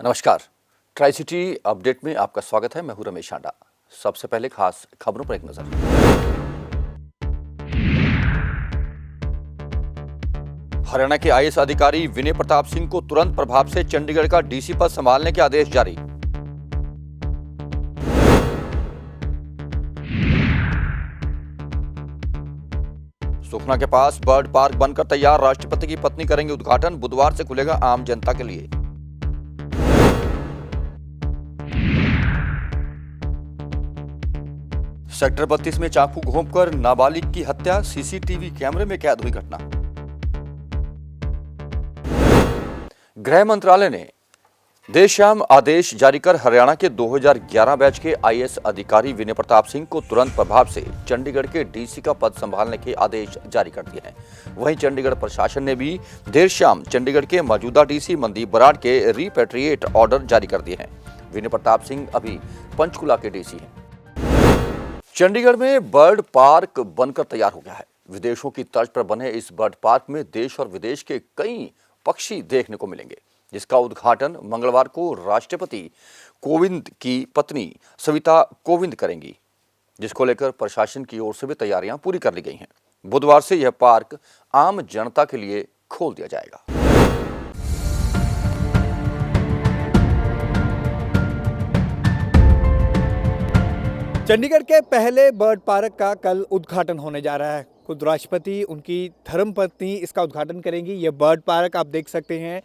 नमस्कार। Tri city update में आपका स्वागत है। मैं हूं रमेश आंडा। सबसे पहले खास खबरों पर एक नजर। हरियाणा के आईएएस अधिकारी विनय प्रताप सिंह को तुरंत प्रभाव से चंडीगढ़ का डीसी पद संभालने के आदेश जारी। सुखना के पास बर्ड पार्क बनकर तैयार, राष्ट्रपति की पत्नी करेंगे उद्घाटन। बुधवार से खुलेगा आम जनता के लिए। सेक्टर 32 में चाकू घोंपकर नाबालिग की हत्या, सीसीटीवी कैमरे में कैद हुई घटना। गृह मंत्रालय ने देर शाम आदेश जारी कर हरियाणा के 2011 बैच के आईएएस अधिकारी विनय प्रताप सिंह को तुरंत प्रभाव से चंडीगढ़ के डीसी का पद संभालने के आदेश जारी कर दिए हैं। वहीं चंडीगढ़ प्रशासन ने भी देर शाम चंडीगढ़ के मौजूदा डीसी मनदीप बराड़ के रिपेट्रिएट ऑर्डर जारी कर दिए हैं। विनय प्रताप सिंह अभी पंचकुला के डीसी हैं। चंडीगढ़ में बर्ड पार्क बनकर तैयार हो गया है। विदेशों की तर्ज पर बने इस बर्ड पार्क में देश और विदेश के कई पक्षी देखने को मिलेंगे, जिसका उद्घाटन मंगलवार को राष्ट्रपति कोविंद की पत्नी सविता कोविंद करेंगी, जिसको लेकर प्रशासन की ओर से भी तैयारियां पूरी कर ली गई हैं। बुधवार से यह पार्क आम जनता के लिए खोल दिया जाएगा। चंडीगढ़ के पहले बर्ड पार्क का कल उद्घाटन होने जा रहा है। खुद राष्ट्रपति, उनकी धर्मपत्नी इसका उद्घाटन करेंगी। ये बर्ड पार्क आप देख सकते हैं,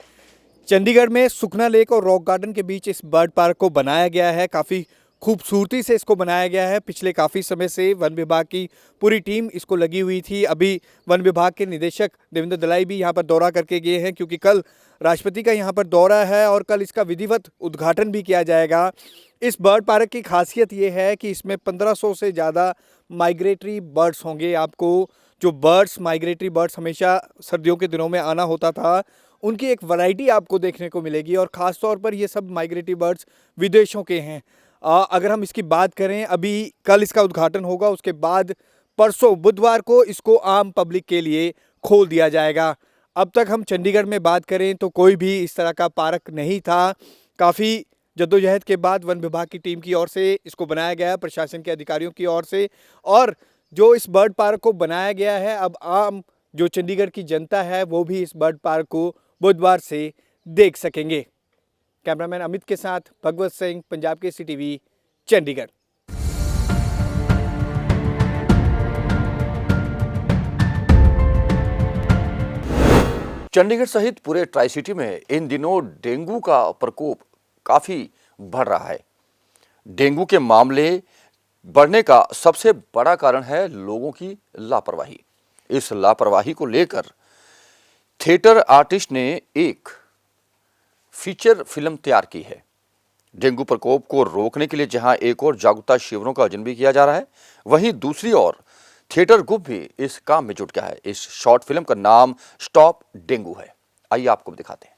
चंडीगढ़ में सुखना लेक और रॉक गार्डन के बीच इस बर्ड पार्क को बनाया गया है। काफ़ी खूबसूरती से इसको बनाया गया है। पिछले काफ़ी समय से वन विभाग की पूरी टीम इसको लगी हुई थी। अभी वन विभाग के निदेशक देवेंद्र दलाई भी यहाँ पर दौरा करके गए हैं, क्योंकि कल राष्ट्रपति का यहाँ पर दौरा है और कल इसका विधिवत उद्घाटन भी किया जाएगा। इस बर्ड पार्क की खासियत ये है कि इसमें 1500 से ज़्यादा माइग्रेटरी बर्ड्स होंगे। आपको जो बर्ड्स, माइग्रेटरी बर्ड्स हमेशा सर्दियों के दिनों में आना होता था, उनकी एक वैरायटी आपको देखने को मिलेगी। और ख़ास तौर पर ये सब माइग्रेटरी बर्ड्स विदेशों के हैं। अगर हम इसकी बात करें, अभी कल इसका उद्घाटन होगा, उसके बाद परसों बुधवार को इसको आम पब्लिक के लिए खोल दिया जाएगा। अब तक हम चंडीगढ़ में बात करें तो कोई भी इस तरह का पार्क नहीं था। काफ़ी जद्दोजहद के बाद वन विभाग की टीम की ओर से इसको बनाया गया है, प्रशासन के अधिकारियों की ओर से। और जो इस बर्ड पार्क को बनाया गया है, अब आम जो चंडीगढ़ की जनता है वो भी इस बर्ड पार्क को बुधवार से देख सकेंगे। कैमरामैन अमित के साथ भगवत सिंह, पंजाब के सीटीवी, चंडीगढ़। चंडीगढ़ सहित पूरे ट्राई सिटी में इन दिनों डेंगू का प्रकोप काफी बढ़ रहा है। डेंगू के मामले बढ़ने का सबसे बड़ा कारण है लोगों की लापरवाही। इस लापरवाही को लेकर थिएटर आर्टिस्ट ने एक फीचर फिल्म तैयार की है। डेंगू प्रकोप को रोकने के लिए जहां एक और जागरूकता शिविरों का आयोजन भी किया जा रहा है, वहीं दूसरी ओर थिएटर ग्रुप भी इस काम में जुट गया है। इस शॉर्ट फिल्म का नाम स्टॉप डेंगू है। आइए आपको दिखाते हैं।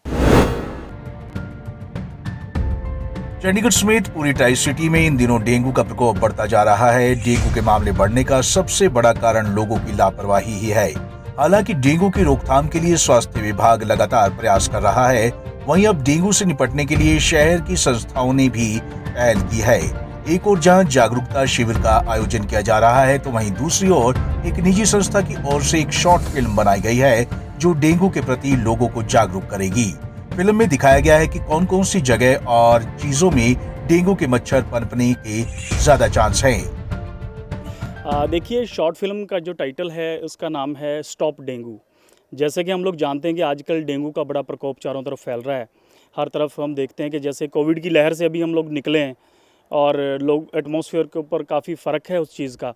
चंडीगढ़ समेत पूरी ट्राई सिटी में इन दिनों डेंगू का प्रकोप बढ़ता जा रहा है। डेंगू के मामले बढ़ने का सबसे बड़ा कारण लोगों की लापरवाही ही है। हालांकि डेंगू की रोकथाम के लिए स्वास्थ्य विभाग लगातार प्रयास कर रहा है, वहीं अब डेंगू से निपटने के लिए शहर की संस्थाओं ने भी पहल की है। एक ओर जहां जागरूकता शिविर का आयोजन किया जा रहा है, तो वहीं दूसरी ओर एक निजी संस्था की ओर से एक शॉर्ट फिल्म बनाई गई है जो डेंगू के प्रति लोगों को जागरूक करेगी। फिल्म में दिखाया गया है कि कौन कौन सी जगह और चीजों में डेंगू के मच्छर पनपने के ज्यादा चांस हैं। देखिए, शॉर्ट फिल्म का जो टाइटल है उसका नाम है स्टॉप डेंगू। जैसे कि हम लोग जानते हैं कि आजकल डेंगू का बड़ा प्रकोप चारों तरफ फैल रहा है। हर तरफ हम देखते हैं कि जैसे कोविड की लहर से अभी हम लोग निकले हैं और लोग एटमॉस्फेयर के ऊपर काफ़ी फ़र्क है उस चीज़ का।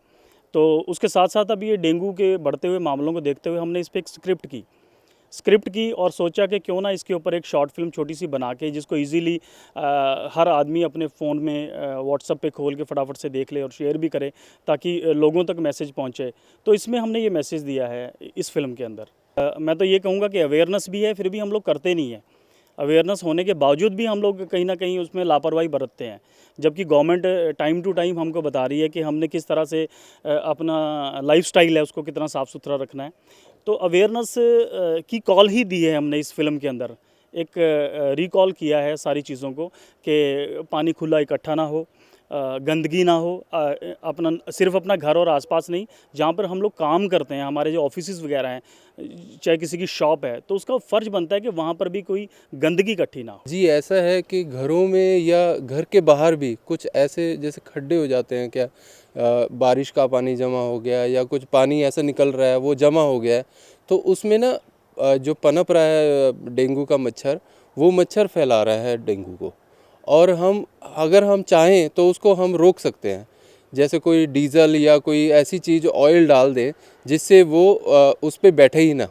तो उसके साथ साथ अभी ये डेंगू के बढ़ते हुए मामलों को देखते हुए हमने इस पर एक स्क्रिप्ट की और सोचा कि क्यों ना इसके ऊपर एक शॉर्ट फिल्म छोटी सी बना के जिसको इजीली हर आदमी अपने फ़ोन में व्हाट्सएप पे खोल के फटाफट से देख ले और शेयर भी करे, ताकि लोगों तक मैसेज पहुंचे। तो इसमें हमने ये मैसेज दिया है इस फिल्म के अंदर। मैं तो ये कहूँगा कि अवेयरनेस भी है, फिर भी हम लोग करते नहीं हैं। अवेयरनेस होने के बावजूद भी हम लोग कहीं ना कहीं उसमें लापरवाही बरतते हैं, जबकि गवर्नमेंट टाइम टू टाइम हमको बता रही है कि हमने किस तरह से अपना लाइफस्टाइल है उसको कितना साफ़ सुथरा रखना है। तो अवेयरनेस की कॉल ही दी है हमने इस फिल्म के अंदर एक रिकॉल किया है सारी चीज़ों को कि पानी खुला इकट्ठा ना हो, गंदगी ना हो, सिर्फ अपना घर और आसपास नहीं, जहाँ पर हम लोग काम करते हैं, हमारे जो ऑफिसेज वगैरह हैं, चाहे किसी की शॉप है, तो उसका फ़र्ज बनता है कि वहाँ पर भी कोई गंदगी इकट्ठी ना हो। जी, ऐसा है कि घरों में या घर के बाहर भी कुछ ऐसे जैसे खड्डे हो जाते हैं क्या, बारिश का पानी जमा हो गया या कुछ पानी ऐसा निकल रहा है वो जमा हो गया है, तो उसमें ना जो पनप रहा है डेंगू का मच्छर, वो मच्छर फैला रहा है डेंगू को। और अगर हम चाहें तो उसको हम रोक सकते हैं, जैसे कोई डीजल या कोई ऐसी चीज़ ऑयल डाल दें जिससे वो उस पे बैठे ही ना।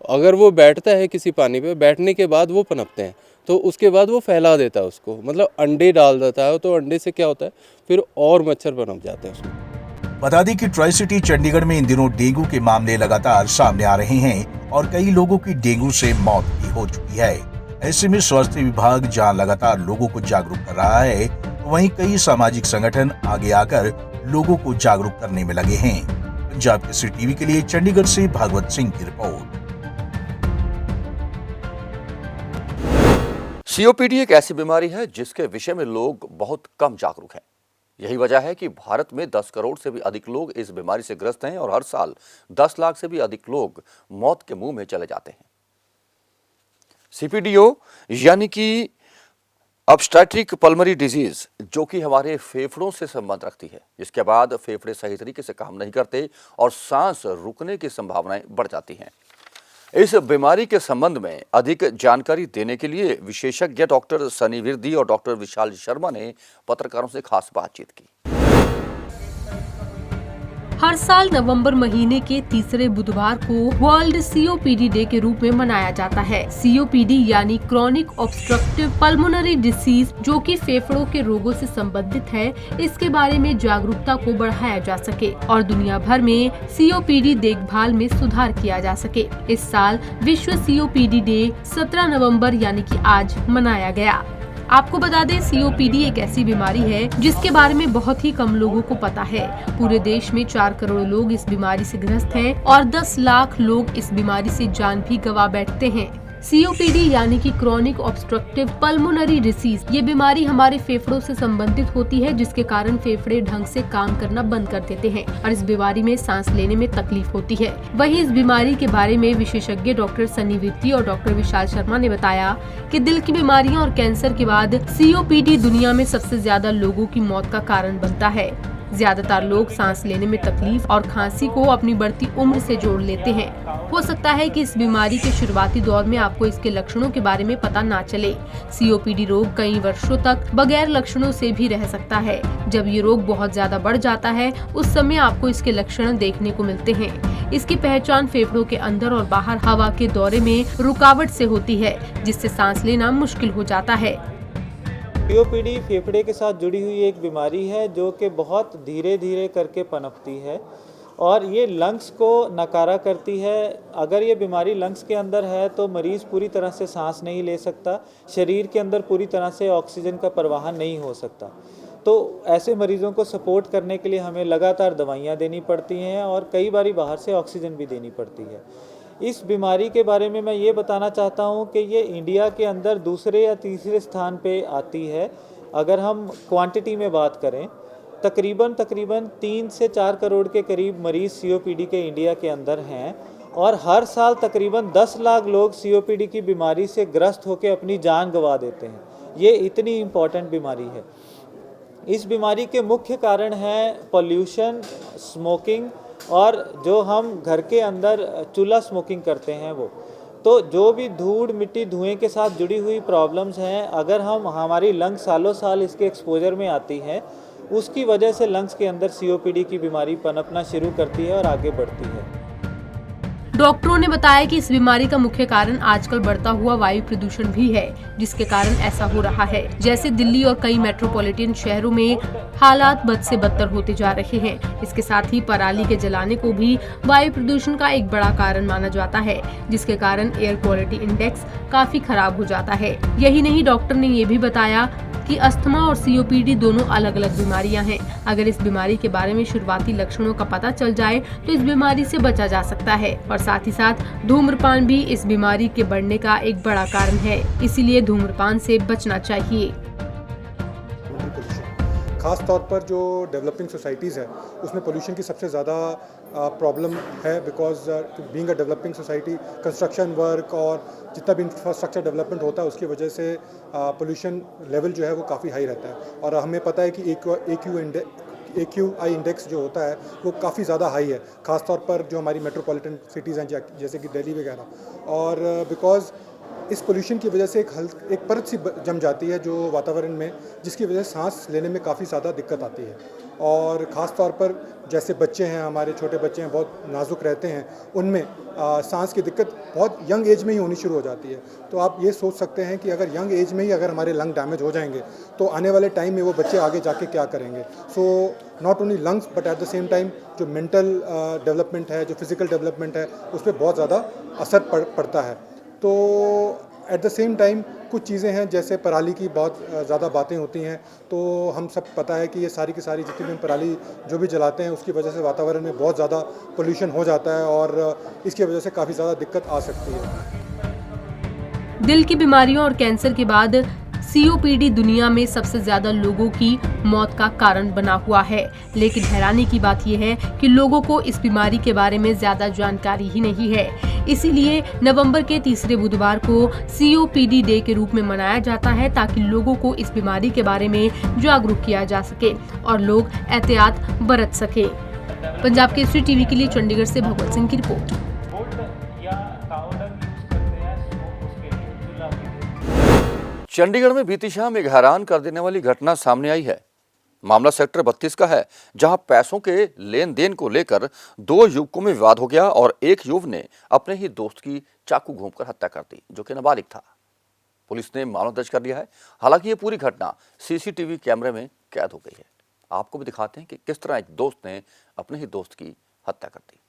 अगर वो बैठता है किसी पानी पे, बैठने के बाद वो पनपते हैं, तो उसके बाद वो फैला देता है उसको, मतलब अंडे डाल देता है, तो अंडे से क्या होता है फिर और मच्छर पनप जाते हैं उसको। बता दें कि ट्राई सिटी चंडीगढ़ में इन दिनों डेंगू के मामले लगातार सामने आ रहे हैं और कई लोगों की डेंगू से मौत भी हो चुकी है। ऐसे में स्वास्थ्य विभाग जहां लगातार लोगों को जागरूक कर रहा है, वहीं कई सामाजिक संगठन आगे आकर लोगों को जागरूक करने में लगे हैं। पंजाब केसरी टीवी के लिए चंडीगढ़ से भागवत सिंह की रिपोर्ट। सीओपीडी एक ऐसी बीमारी है जिसके विषय में लोग बहुत कम जागरूक हैं। यही वजह है कि भारत में 10 करोड़ से भी अधिक लोग इस बीमारी से ग्रस्त हैं और हर साल 10 लाख से भी अधिक लोग मौत के मुंह में चले जाते हैं। सीपीडीओ यानी कि ऑब्स्ट्रेटिक पल्मोनरी डिजीज, जो कि हमारे फेफड़ों से संबंध रखती है, जिसके बाद फेफड़े सही तरीके से काम नहीं करते और सांस रुकने की संभावनाएं बढ़ जाती हैं। इस बीमारी के संबंध में अधिक जानकारी देने के लिए विशेषज्ञ डॉक्टर सनी विरदी और डॉक्टर विशाल शर्मा ने पत्रकारों से खास बातचीत की। हर साल नवंबर महीने के तीसरे बुधवार को वर्ल्ड सीओपीडी डे के रूप में मनाया जाता है। सीओपीडी यानी क्रॉनिक ऑब्स्ट्रक्टिव पल्मोनरी डिसीज, जो कि फेफड़ों के रोगों से संबंधित है, इसके बारे में जागरूकता को बढ़ाया जा सके और दुनिया भर में सीओपीडी देखभाल में सुधार किया जा सके। इस साल विश्व सीओपीडी डे 17 नवंबर यानी कि आज मनाया गया। आपको बता दें, सीओपीडी एक ऐसी बीमारी है जिसके बारे में बहुत ही कम लोगों को पता है। पूरे देश में 4 करोड़ लोग इस बीमारी से ग्रस्त हैं और 10 लाख लोग इस बीमारी से जान भी गंवा बैठते हैं। सीओपीडी यानी कि क्रॉनिक ऑब्स्ट्रक्टिव पल्मोनरी डिसीज, ये बीमारी हमारे फेफड़ों से संबंधित होती है, जिसके कारण फेफड़े ढंग से काम करना बंद कर देते हैं और इस बीमारी में सांस लेने में तकलीफ होती है। वहीं इस बीमारी के बारे में विशेषज्ञ डॉक्टर सनी विरदी और डॉक्टर विशाल शर्मा ने बताया कि दिल की बीमारियां और कैंसर के बाद सीओपीडी दुनिया में सबसे ज्यादा लोगों की मौत का कारण बनता है। ज्यादातर लोग सांस लेने में तकलीफ और खांसी को अपनी बढ़ती उम्र से जोड़ लेते हैं। हो सकता है कि इस बीमारी के शुरुआती दौर में आपको इसके लक्षणों के बारे में पता ना चले। सीओपीडी रोग कई वर्षों तक बगैर लक्षणों से भी रह सकता है। जब ये रोग बहुत ज्यादा बढ़ जाता है, उस समय आपको इसके लक्षण देखने को मिलते हैं। इसकी पहचान फेफड़ों के अंदर और बाहर हवा के दौरे में रुकावट से होती है, जिससे सांस लेना मुश्किल हो जाता है। सीओपीडी फेफड़े के साथ जुड़ी हुई एक बीमारी है जो कि बहुत धीरे धीरे करके पनपती है और ये लंग्स को नकारा करती है। अगर ये बीमारी लंग्स के अंदर है तो मरीज़ पूरी तरह से सांस नहीं ले सकता, शरीर के अंदर पूरी तरह से ऑक्सीजन का प्रवाहन नहीं हो सकता। तो ऐसे मरीज़ों को सपोर्ट करने के लिए हमें लगातार दवाइयाँ देनी पड़ती हैं और कई बारी बाहर से ऑक्सीजन भी देनी पड़ती है। इस बीमारी के बारे में मैं ये बताना चाहता हूँ कि ये इंडिया के अंदर दूसरे या तीसरे स्थान पे आती है। अगर हम क्वांटिटी में बात करें, तकरीबन 3 से 4 करोड़ के करीब मरीज़ सीओपीडी के इंडिया के अंदर हैं और हर साल तकरीबन 10 लाख लोग सीओपीडी की बीमारी से ग्रस्त होकर अपनी जान गंवा देते हैं। ये इतनी इम्पॉर्टेंट बीमारी है। इस बीमारी के मुख्य कारण हैं पॉल्यूशन, स्मोकिंग और जो हम घर के अंदर चूल्हा स्मोकिंग करते हैं वो। तो जो भी धूड़ मिट्टी धुएं के साथ जुड़ी हुई प्रॉब्लम्स हैं, अगर हमारी लंग्स सालों साल इसके एक्सपोजर में आती हैं, उसकी वजह से लंग्स के अंदर सीओपीडी की बीमारी पनपना शुरू करती है और आगे बढ़ती है। डॉक्टरों ने बताया कि इस बीमारी का मुख्य कारण आजकल बढ़ता हुआ वायु प्रदूषण भी है, जिसके कारण ऐसा हो रहा है। जैसे दिल्ली और कई मेट्रोपॉलिटन शहरों में हालात बद से बदतर होते जा रहे हैं। इसके साथ ही पराली के जलाने को भी वायु प्रदूषण का एक बड़ा कारण माना जाता है, जिसके कारण एयर क्वालिटी इंडेक्स काफी खराब हो जाता है। यही नहीं, डॉक्टर ने ये भी बताया कि अस्थमा और सीओपीडी दोनों अलग अलग बीमारियां हैं। अगर इस बीमारी के बारे में शुरुआती लक्षणों का पता चल जाए तो इस बीमारी से बचा जा सकता है। और साथ ही साथ धूम्रपान भी इस बीमारी के बढ़ने का एक बड़ा कारण है, इसीलिए धूम्रपान से बचना चाहिए। खास तौर पर जो डेवलपिंग सोसाइटीज़ है उसमें पोल्यूशन की सबसे ज़्यादा प्रॉब्लम है, because being a developing society construction work और जितना भी इंफ्रास्ट्रक्चर डेवलपमेंट होता है उसकी वजह से पोल्यूशन लेवल जो है वो काफ़ी हाई रहता है। और हमें पता है कि AQI इंडेक्स जो होता है वो काफ़ी ज़्यादा हाई है, ख़ास तौर पर जो हमारी मेट्रोपॉलिटन सिटीज़ हैं जैसे कि दिल्ली वगैरह। और बिकॉज़ इस पोल्यूशन की वजह से एक परत सी जम जाती है जो वातावरण में, जिसकी वजह से सांस लेने में काफ़ी ज़्यादा दिक्कत आती है। और ख़ास तौर पर जैसे बच्चे हैं, हमारे छोटे बच्चे हैं, बहुत नाजुक रहते हैं, उनमें सांस की दिक्कत बहुत यंग एज में ही होनी शुरू हो जाती है। तो आप ये सोच सकते हैं कि अगर यंग एज में ही अगर हमारे लंग डैमेज हो जाएंगे तो आने वाले टाइम में वो बच्चे आगे जाके क्या करेंगे। So not only lungs but at the same time जो मेंटल डेवलपमेंट है, जो फिज़िकल डेवलपमेंट है, उस पर बहुत ज़्यादा असर पड़ता है। तो एट द सेम टाइम कुछ चीज़ें हैं जैसे पराली की बहुत ज़्यादा बातें होती हैं, तो हम सब पता है कि ये सारी की सारी जितनी भी हम पराली जो भी जलाते हैं उसकी वजह से वातावरण में बहुत ज़्यादा पोल्यूशन हो जाता है और इसकी वजह से काफ़ी ज़्यादा दिक्कत आ सकती है। दिल की बीमारियों और कैंसर के बाद सीओपीडी दुनिया में सबसे ज्यादा लोगों की मौत का कारण बना हुआ है। लेकिन हैरानी की बात यह है कि लोगों को इस बीमारी के बारे में ज्यादा जानकारी ही नहीं है। इसीलिए नवंबर के तीसरे बुधवार को सीओपीडी डे के रूप में मनाया जाता है, ताकि लोगों को इस बीमारी के बारे में जागरूक किया जा सके और लोग एहतियात बरत सके। पंजाब केसरी टीवी के लिए चंडीगढ़ से भगवत सिंह की रिपोर्ट। चंडीगढ़ में बीती शाम एक हैरान कर देने वाली घटना सामने आई है। मामला सेक्टर 32 का है, जहां पैसों के लेन देन को लेकर दो युवकों में विवाद हो गया और एक युवक ने अपने ही दोस्त की चाकू घोंपकर हत्या कर दी, जो कि नाबालिग था। पुलिस ने मामला दर्ज कर लिया है। हालांकि ये पूरी घटना सीसीटीवी कैमरे में कैद हो गई है। आपको भी दिखाते हैं कि किस तरह एक दोस्त ने अपने ही दोस्त की हत्या कर दी।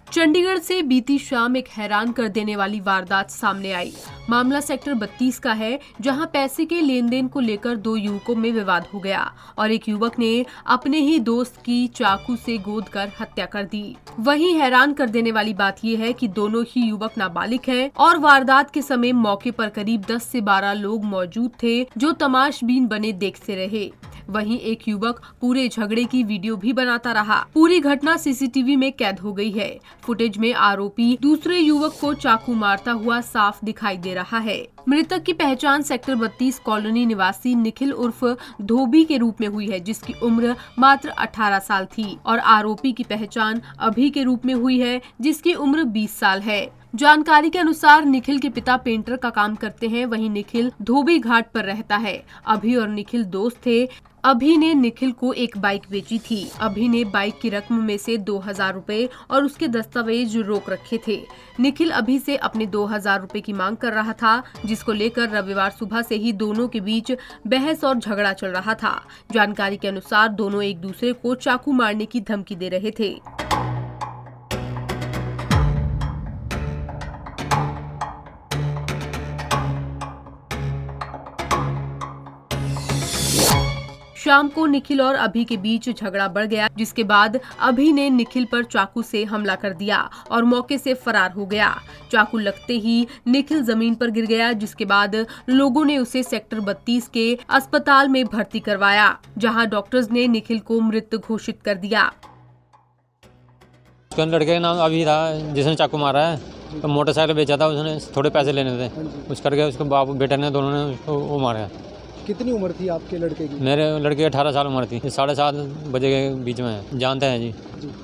चंडीगढ़ से बीती शाम एक हैरान कर देने वाली वारदात सामने आई। मामला सेक्टर 32 का है, जहां पैसे के लेन देन को लेकर दो युवकों में विवाद हो गया और एक युवक ने अपने ही दोस्त की चाकू से गोदकर हत्या कर दी। वहीं हैरान कर देने वाली बात यह है कि दोनों ही युवक नाबालिग हैं और वारदात के समय मौके पर करीब 10 से 12 लोग मौजूद थे, जो तमाशबीन बने देखते रहे। वहीं एक युवक पूरे झगड़े की वीडियो भी बनाता रहा। पूरी घटना सीसीटीवी में कैद हो गई है। फुटेज में आरोपी दूसरे युवक को चाकू मारता हुआ साफ दिखाई दे रहा है। मृतक की पहचान सेक्टर 32 कॉलोनी निवासी निखिल उर्फ धोबी के रूप में हुई है, जिसकी उम्र मात्र 18 साल थी, और आरोपी की पहचान अभी के रूप में हुई है, जिसकी उम्र 20 साल है। जानकारी के अनुसार निखिल के पिता पेंटर का काम करते हैं। वहीं निखिल धोबी घाट पर रहता है। अभी और निखिल दोस्त थे। अभी ने निखिल को एक बाइक बेची थी। अभी ने बाइक की रकम में से 2000 रुपए और उसके दस्तावेज रोक रखे थे। निखिल अभी से अपने 2000 रुपए की मांग कर रहा था, जिसको लेकर रविवार सुबह से ही दोनों के बीच बहस और झगड़ा चल रहा था। जानकारी के अनुसार दोनों एक दूसरे को चाकू मारने की धमकी दे रहे थे। शाम को निखिल और अभी के बीच झगड़ा बढ़ गया, जिसके बाद अभी ने निखिल पर चाकू से हमला कर दिया और मौके से फरार हो गया। चाकू लगते ही निखिल जमीन पर गिर गया, जिसके बाद लोगों ने उसे सेक्टर 32 के अस्पताल में भर्ती करवाया, जहां डॉक्टर्स ने निखिल को मृत घोषित कर दिया। उसका लड़के का नाम अभी था, जिसने चाकू मारा है। तो मोटरसाइकिल बेचा था उसने, थोड़े पैसे लेने थे। उस करके उसके बाप बेटे ने दोनों ने उसको वो मारा। कितनी उम्र थी आपके लड़के की? मेरे लड़के 18 साल उम्र थी। 7:30 बजे के बीच में है। जानते हैं जी।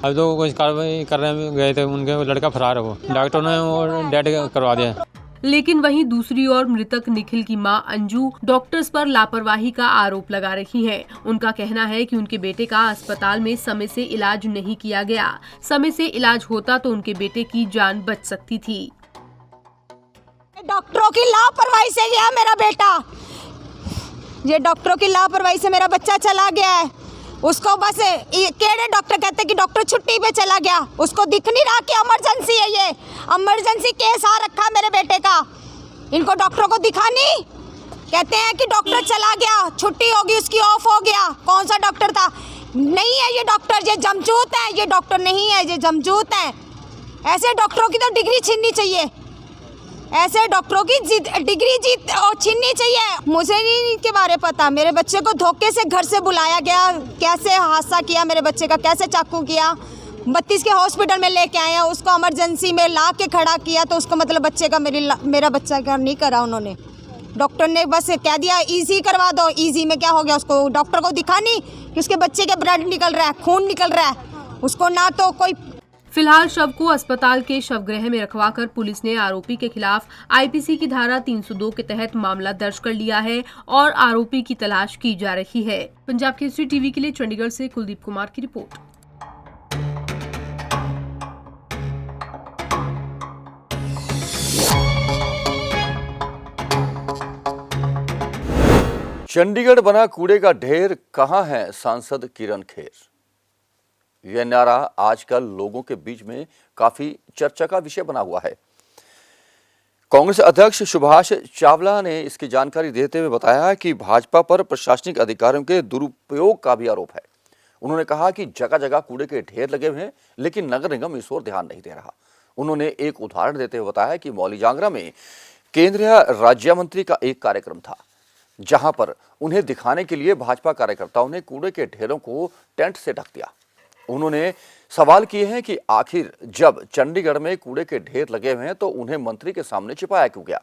अब तो कुछ कार्रवाई करने गए थे, उनके लड़का फरार है। वो डॉक्टर ने वो डेड करवा दिया। लेकिन वहीं दूसरी ओर मृतक निखिल की मां अंजू डॉक्टर्स पर लापरवाही का आरोप लगा रही हैं। उनका कहना है कि उनके बेटे का अस्पताल में समय से इलाज नहीं किया गया। समय से इलाज होता तो उनके बेटे की जान बच सकती थी। डॉक्टरों की लापरवाही से गया मेरा बेटा। ये डॉक्टरों की लापरवाही से मेरा बच्चा चला गया है। उसको बस केड़े डॉक्टर कहते कि डॉक्टर छुट्टी पे चला गया, उसको दिख नहीं रहा कि इमरजेंसी है, ये इमरजेंसी केस आ रखा मेरे बेटे का, इनको डॉक्टरों को दिखा नहीं। कहते हैं कि डॉक्टर चला गया, छुट्टी होगी उसकी, ऑफ हो गया। कौन सा डॉक्टर था? नहीं है ये डॉक्टर, ये जमजूत है, ये डॉक्टर नहीं है, ये जमजूत है। ऐसे डॉक्टरों की तो डिग्री छीननी चाहिए, ऐसे डॉक्टरों की डिग्री छीननी चाहिए। मुझे नहीं के बारे पता, मेरे बच्चे को धोखे से घर से बुलाया गया, कैसे हादसा किया मेरे बच्चे का, कैसे चाकू किया, 32 के हॉस्पिटल में लेके आए हैं, उसको इमरजेंसी में ला के खड़ा किया, तो उसको मतलब बच्चे का मेरा बच्चा का नहीं करा उन्होंने। डॉक्टर ने बस कह दिया ईजी करवा दो, ईजी में क्या हो गया, उसको डॉक्टर को दिखा नहीं कि उसके बच्चे के ब्लड निकल रहा है, खून निकल रहा है, उसको ना तो कोई। फिलहाल शव को अस्पताल के शवगृह में रखवाकर पुलिस ने आरोपी के खिलाफ आईपीसी की धारा 302 के तहत मामला दर्ज कर लिया है और आरोपी की तलाश की जा रही है। पंजाब केसरी टीवी के लिए चंडीगढ़ से कुलदीप कुमार की रिपोर्ट। चंडीगढ़ बना कूड़े का ढेर, कहां है सांसद किरण खेर? यह नारा आजकल लोगों के बीच में काफी चर्चा का विषय बना हुआ है। कांग्रेस अध्यक्ष सुभाष चावला ने इसकी जानकारी देते हुए बताया कि भाजपा पर प्रशासनिक अधिकारियों के दुरुपयोग का भी आरोप है। उन्होंने कहा कि जगह जगह कूड़े के ढेर लगे हुए हैं, लेकिन नगर निगम इस ओर ध्यान नहीं दे रहा। उन्होंने एक उदाहरण देते हुए बताया कि मौली जांगरा में केंद्रीय राज्य मंत्री का एक कार्यक्रम था, जहां पर उन्हें दिखाने के लिए भाजपा कार्यकर्ताओं ने कूड़े के ढेरों को टेंट से ढक दिया। उन्होंने सवाल किए हैं कि आखिर जब चंडीगढ़ में कूड़े के ढेर लगे हुए हैं तो उन्हें मंत्री के सामने छिपाया क्यों गया?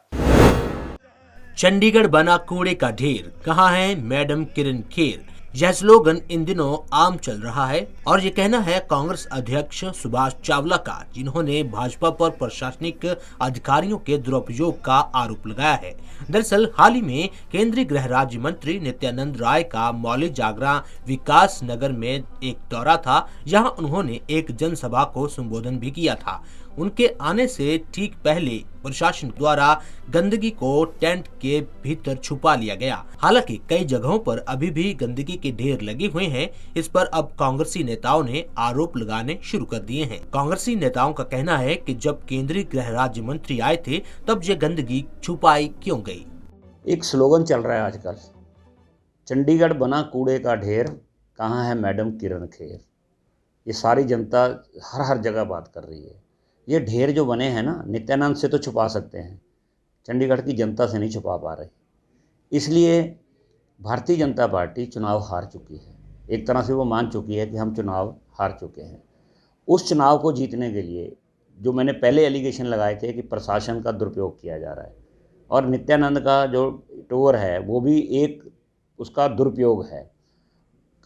चंडीगढ़ बना कूड़े का ढेर, कहां है मैडम किरण खेर? यह स्लोगन इन दिनों आम चल रहा है और ये कहना है कांग्रेस अध्यक्ष सुभाष चावला का, जिन्होंने भाजपा पर प्रशासनिक अधिकारियों के दुरुपयोग का आरोप लगाया है। दरअसल हाल ही में केंद्रीय गृह राज्य मंत्री नित्यानंद राय का मौली जागरा विकास नगर में एक दौरा था, जहां उन्होंने एक जनसभा को संबोधन भी किया था। उनके आने से ठीक पहले प्रशासन द्वारा गंदगी को टेंट के भीतर छुपा लिया गया। हालांकि कई जगहों पर अभी भी गंदगी के ढेर लगे हुए हैं। इस पर अब कांग्रेसी नेताओं ने आरोप लगाने शुरू कर दिए हैं। कांग्रेसी नेताओं का कहना है कि जब केंद्रीय गृह राज्य मंत्री आए थे तब ये गंदगी छुपाई क्यों गई? एक स्लोगन चल रहा है आजकल, चंडीगढ़ बना कूड़े का ढेर, कहाँ है मैडम किरण खेर? ये सारी जनता हर जगह बात कर रही है। ये ढेर जो बने हैं ना, नित्यानंद से तो छुपा सकते हैं, चंडीगढ़ की जनता से नहीं छुपा पा रहे। इसलिए भारतीय जनता पार्टी चुनाव हार चुकी है। एक तरह से वो मान चुकी है कि हम चुनाव हार चुके हैं। उस चुनाव को जीतने के लिए जो मैंने पहले एलिगेशन लगाए थे कि प्रशासन का दुरुपयोग किया जा रहा है, और नित्यानंद का जो टूर है वो भी एक उसका दुरुपयोग है।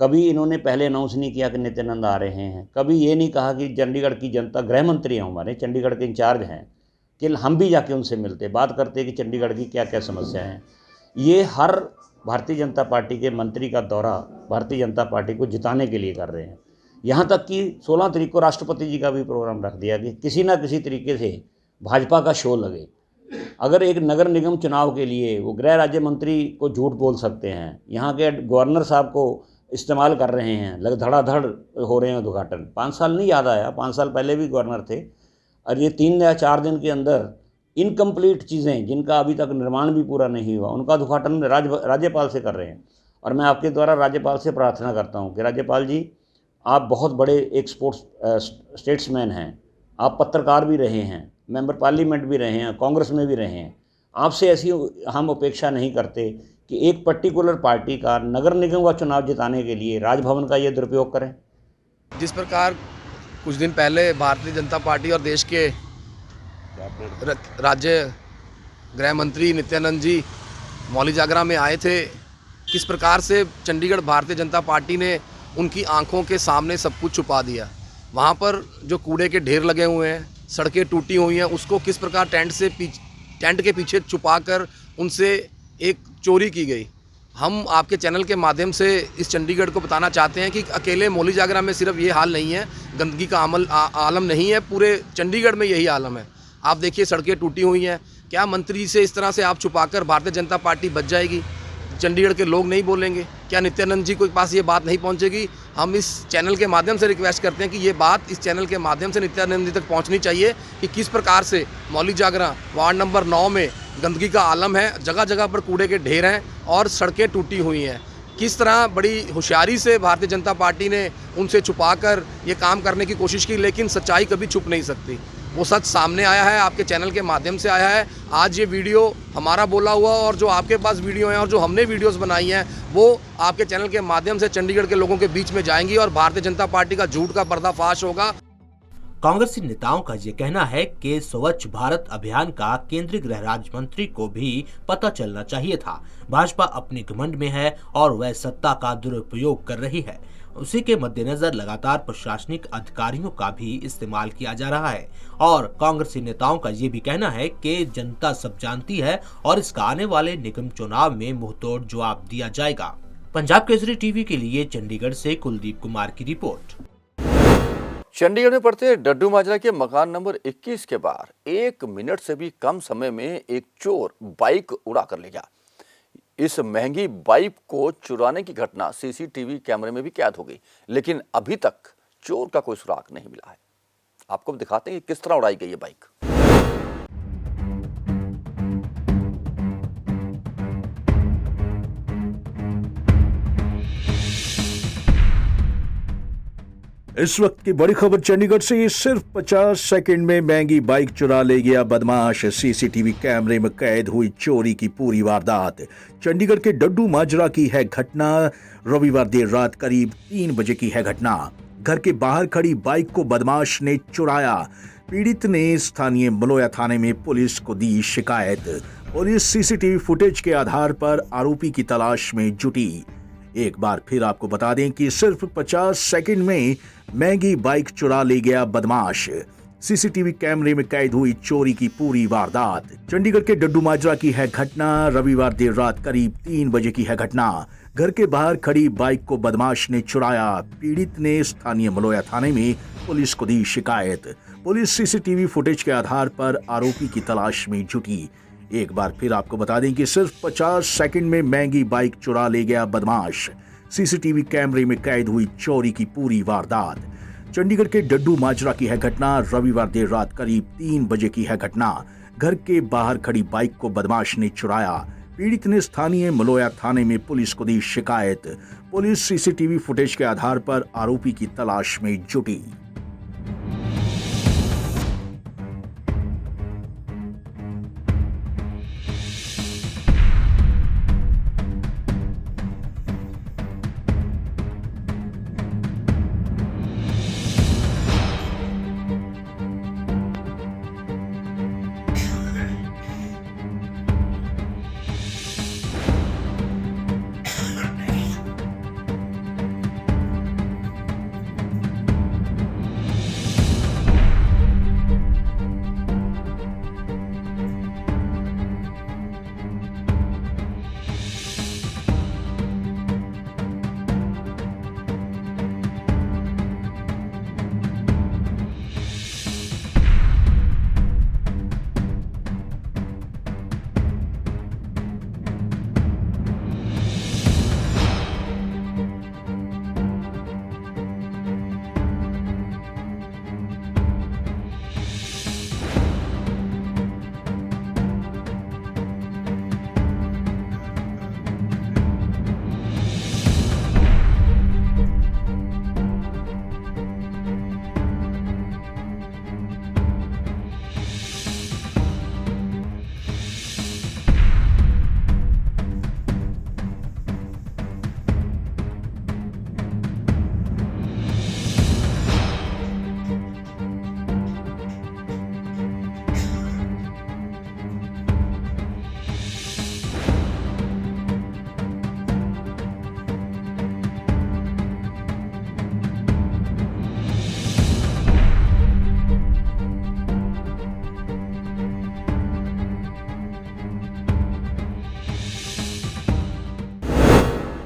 कभी इन्होंने पहले अनाउंस नहीं किया कि नित्यानंद आ रहे हैं, कभी ये नहीं कहा कि चंडीगढ़ की जनता, गृह मंत्री हैं हमारे, चंडीगढ़ के इंचार्ज हैं, कि हम भी जाके उनसे मिलते, बात करते कि चंडीगढ़ की क्या क्या समस्या हैं। ये हर भारतीय जनता पार्टी के मंत्री का दौरा भारतीय जनता पार्टी को जिताने के लिए कर रहे हैं। यहाँ तक कि 16 तारीख को राष्ट्रपति जी का भी प्रोग्राम रख दिया कि किसी ना किसी तरीके से भाजपा का शो लगे। अगर एक नगर निगम चुनाव के लिए वो गृह राज्य मंत्री को झूठ बोल सकते हैं, यहाँ के गवर्नर साहब को इस्तेमाल कर रहे हैं, धड़ाधड़ हो रहे हैं उद्घाटन। 5 साल नहीं याद आया, 5 साल पहले भी गवर्नर थे, और ये 3 या 4 दिन के अंदर इनकम्प्लीट चीज़ें जिनका अभी तक निर्माण भी पूरा नहीं हुआ उनका उद्घाटन राज्यपाल से कर रहे हैं। और मैं आपके द्वारा राज्यपाल से प्रार्थना करता हूँ कि राज्यपाल जी, आप बहुत बड़े एक स्टेट्समैन हैं, आप पत्रकार भी रहे हैं, मेंबर पार्लियामेंट भी रहे हैं, कांग्रेस में भी रहे हैं। आपसे ऐसी हम अपेक्षा नहीं करते कि एक पर्टिकुलर पार्टी का नगर निगम का चुनाव जिताने के लिए राजभवन का ये दुरुपयोग करें। जिस प्रकार कुछ दिन पहले भारतीय जनता पार्टी और देश के राज्य गृह मंत्री नित्यानंद जी मौली जागरा में आए थे, किस प्रकार से चंडीगढ़ भारतीय जनता पार्टी ने उनकी आंखों के सामने सब कुछ छुपा दिया। वहाँ पर जो कूड़े के ढेर लगे हुए हैं, सड़कें टूटी हुई हैं, उसको किस प्रकार टेंट के पीछे छुपाकर उनसे एक चोरी की गई। हम आपके चैनल के माध्यम से इस चंडीगढ़ को बताना चाहते हैं कि अकेले मौली जागरा में सिर्फ ये हाल नहीं है, गंदगी का आलम नहीं है, पूरे चंडीगढ़ में यही आलम है। आप देखिए सड़कें टूटी हुई हैं। क्या मंत्री से इस तरह से आप छुपाकर भारतीय जनता पार्टी बच जाएगी? चंडीगढ़ के लोग नहीं बोलेंगे? क्या नित्यानंद जी के पास ये बात नहीं पहुंचेगी? हम इस चैनल के माध्यम से रिक्वेस्ट करते हैं कि ये बात इस चैनल के माध्यम से नित्यानंद जी तक पहुंचनी चाहिए कि किस प्रकार से मौली जागरा वार्ड नंबर 9 में गंदगी का आलम है, जगह जगह पर कूड़े के ढेर हैं और सड़कें टूटी हुई हैं। किस तरह बड़ी होशियारी से भारतीय जनता पार्टी ने उनसे छुपाकर ये काम करने की कोशिश की, लेकिन सच्चाई कभी छुप नहीं सकती। वो सच सामने आया है, आपके चैनल के माध्यम से आया है। आज ये वीडियो हमारा बोला हुआ और जो आपके पास वीडियो हैं और जो हमने वीडियोस बनाई हैं वो आपके चैनल के माध्यम से चंडीगढ़ के लोगों के बीच में जाएंगी और भारतीय जनता पार्टी का झूठ का पर्दाफाश होगा। कांग्रेसी नेताओं का ये कहना है कि स्वच्छ भारत अभियान का केंद्रीय गृह राज्य मंत्री को भी पता चलना चाहिए था। भाजपा अपने घमंड में है और वह सत्ता का दुरुपयोग कर रही है। उसी के मद्देनजर लगातार प्रशासनिक अधिकारियों का भी इस्तेमाल किया जा रहा है और कांग्रेसी नेताओं का ये भी कहना है कि जनता सब जानती है और इसका आने वाले निगम चुनाव में मुंहतोड़ जवाब दिया जाएगा। पंजाब केसरी टीवी के लिए चंडीगढ़ से कुलदीप कुमार की रिपोर्ट। चंडीगढ़ में पड़ते डड्डू माजरा के मकान नंबर 21 के बाहर 1 मिनट से भी कम समय में एक चोर बाइक उड़ा कर ले गया। इस महंगी बाइक को चुराने की घटना सीसीटीवी कैमरे में भी कैद हो गई, लेकिन अभी तक चोर का कोई सुराग नहीं मिला है। आपको दिखाते हैं कि किस तरह उड़ाई गई है बाइक। इस वक्त की बड़ी खबर चंडीगढ़ से। सिर्फ 50 सेकंड में महंगी बाइक चुरा ले गया बदमाश। सीसीटीवी कैमरे में कैद हुई चोरी की पूरी वारदात। चंडीगढ़ के डड्डू माजरा की है घटना। रविवार देर रात करीब 3 बजे की है घटना। घर के बाहर खड़ी बाइक को बदमाश ने चुराया। पीड़ित ने स्थानीय मलोया थाने में पुलिस को दी शिकायत। पुलिस सीसीटीवी फुटेज के आधार पर आरोपी की तलाश में जुटी। एक बार फिर आपको बता दें कि सिर्फ 50 सेकंड में महंगी बाइक चुरा ले गया बदमाश। सीसीटीवी कैमरे में कैद हुई चोरी की पूरी वारदात। चंडीगढ़ के डड्डू माजरा की है घटना। रविवार देर रात करीब 3 बजे की है घटना। घर के बाहर खड़ी बाइक को बदमाश ने चुराया। पीड़ित ने स्थानीय मलोया थाने में पुलिस को दी शिकायत। पुलिस सीसीटीवी फुटेज के आधार पर आरोपी की तलाश में जुटी। एक बार फिर आपको बता दें कि सिर्फ 50 सेकंड में महंगी बाइक चुरा ले गया बदमाश। सीसीटीवी कैमरे में कैद हुई चोरी की पूरी वारदात। चंडीगढ़ के डड्डू माजरा की है घटना। रविवार देर रात करीब 3 बजे की है घटना। घर के बाहर खड़ी बाइक को बदमाश ने चुराया। पीड़ित ने स्थानीय मलोया थाने में पुलिस को दी शिकायत। पुलिस सीसीटीवी फुटेज के आधार पर आरोपी की तलाश में जुटी।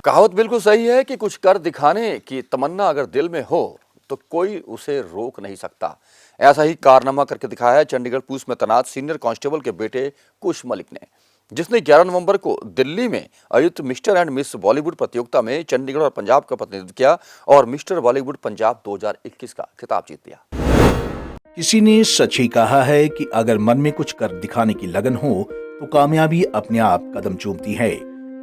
कहावत बिल्कुल सही है कि कुछ कर दिखाने की तमन्ना अगर दिल में हो तो कोई उसे रोक नहीं सकता। ऐसा ही कारनामा करके दिखाया है चंडीगढ़ पुलिस में तैनात सीनियर कांस्टेबल के बेटे कुश मलिक ने। जिसने 11 नवंबर को दिल्ली में आयोजित मिस्टर एंड मिस बॉलीवुड प्रतियोगिता में चंडीगढ़ और पंजाब का प्रतिनिधित्व किया और मिस्टर बॉलीवुड पंजाब 2021 का खिताब जीत लिया। किसी ने सच ही कहा है कि अगर मन में कुछ कर दिखाने की लगन हो तो कामयाबी अपने आप कदम चूमती है।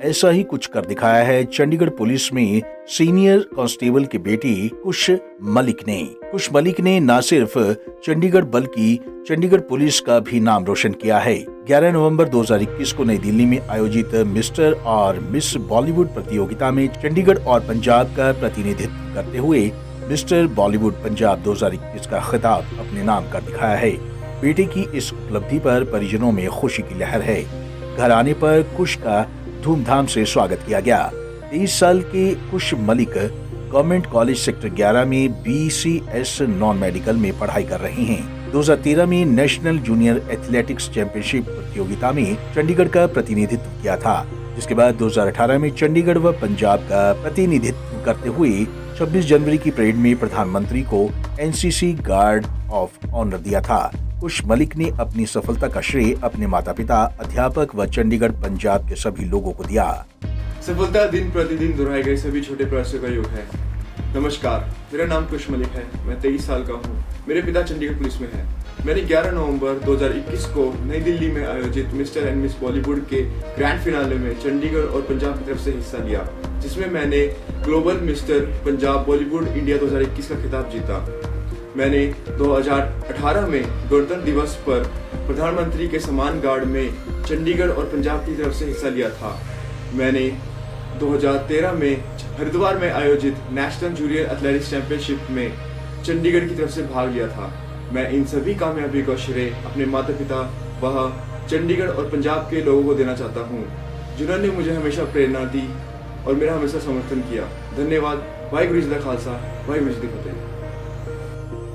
ऐसा ही कुछ कर दिखाया है चंडीगढ़ पुलिस में सीनियर कांस्टेबल की बेटी कुश मलिक ने। कुश मलिक ने न सिर्फ चंडीगढ़ बल्कि चंडीगढ़ पुलिस का भी नाम रोशन किया है। 11 नवंबर 2021 को नई दिल्ली में आयोजित मिस्टर और मिस बॉलीवुड प्रतियोगिता में चंडीगढ़ और पंजाब का प्रतिनिधित्व करते हुए मिस्टर बॉलीवुड पंजाब 2021 का खिताब अपने नाम कर दिखाया है। बेटे की इस उपलब्धि पर परिजनों में खुशी की लहर है। घर आने पर कुश का धूमधाम से स्वागत किया गया। 23 साल के कुश मलिक गवर्नमेंट कॉलेज सेक्टर 11 में BCS नॉन मेडिकल में पढ़ाई कर रहे हैं। 2013 में नेशनल जूनियर एथलेटिक्स चैंपियनशिप प्रतियोगिता में चंडीगढ़ का प्रतिनिधित्व किया था, जिसके बाद 2018 में चंडीगढ़ व पंजाब का प्रतिनिधित्व करते हुए 26 जनवरी की परेड में प्रधानमंत्री को NCC गार्ड ऑफ ऑनर दिया था। कुश मलिक ने अपनी सफलता का श्रेय अपने माता पिता, अध्यापक व चंडीगढ़ पंजाब के सभी लोगों को दिया। सफलता दिन प्रतिदिन दोहराए गए सभी छोटे प्रयासों का योग है। नमस्कार, मेरा नाम कुश मलिक है। मैं 23 साल का हूँ। मेरे पिता चंडीगढ़ पुलिस में हैं। मैंने 11 नवंबर 2021 को नई दिल्ली में आयोजित मिस्टर एंड मिस बॉलीवुड के ग्रैंड फिनाले में चंडीगढ़ और पंजाब की तरफ से हिस्सा लिया, जिसमें मैंने global mister Punjab Bollywood India 2021 का खिताब जीता। मैंने 2018 में गणतंत्र दिवस पर प्रधानमंत्री के सम्मान गार्ड में चंडीगढ़ और पंजाब की तरफ से हिस्सा लिया था। मैंने 2013 में हरिद्वार में आयोजित नेशनल जूनियर एथलेटिक्स चैंपियनशिप में चंडीगढ़ की तरफ से भाग लिया था। मैं इन सभी कामयाबी का श्रेय अपने माता पिता व चंडीगढ़ और पंजाब के लोगों को देना चाहता हूँ, जिन्होंने मुझे हमेशा प्रेरणा दी और मेरा हमेशा समर्थन किया। धन्यवाद। वाहिगुरू जी का खालसा, वाहिगुरू जी की फतेह।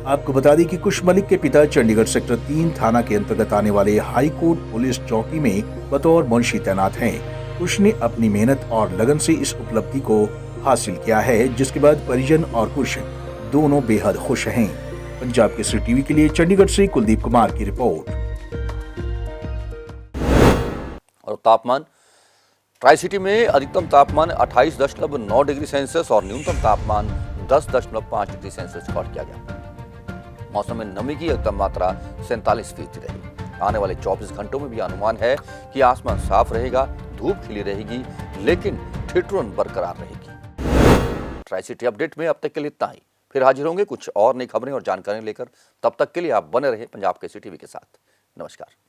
आपको बता दें कि कुश मलिक के पिता चंडीगढ़ सेक्टर 3 थाना के अंतर्गत आने वाले हाई कोर्ट पुलिस चौकी में बतौर मुंशी तैनात हैं। कुश ने अपनी मेहनत और लगन से इस उपलब्धि को हासिल किया है, जिसके बाद परिजन और कुश दोनों बेहद खुश हैं। पंजाब केसरी टीवी के लिए चंडीगढ़ से कुलदीप कुमार की रिपोर्ट। और तापमान, ट्राई सिटी में अधिकतम तापमान 28.9 डिग्री सेल्सियस और न्यूनतम तापमान 10.5 डिग्री सेल्सियस रिकॉर्ड किया गया। मौसम में नमी की अधिकतम मात्रा 47% रही। आने वाले 24 घंटों में भी अनुमान है कि आसमान साफ रहेगा, धूप खिली रहेगी, लेकिन ठिठुरन बरकरार रहेगी। ट्राई सिटी अपडेट में अब तक के लिए इतना ही। फिर हाजिर होंगे कुछ और नई खबरें और जानकारी लेकर। तब तक के लिए आप बने रहे पंजाब केसरी टीवी के साथ। नमस्कार।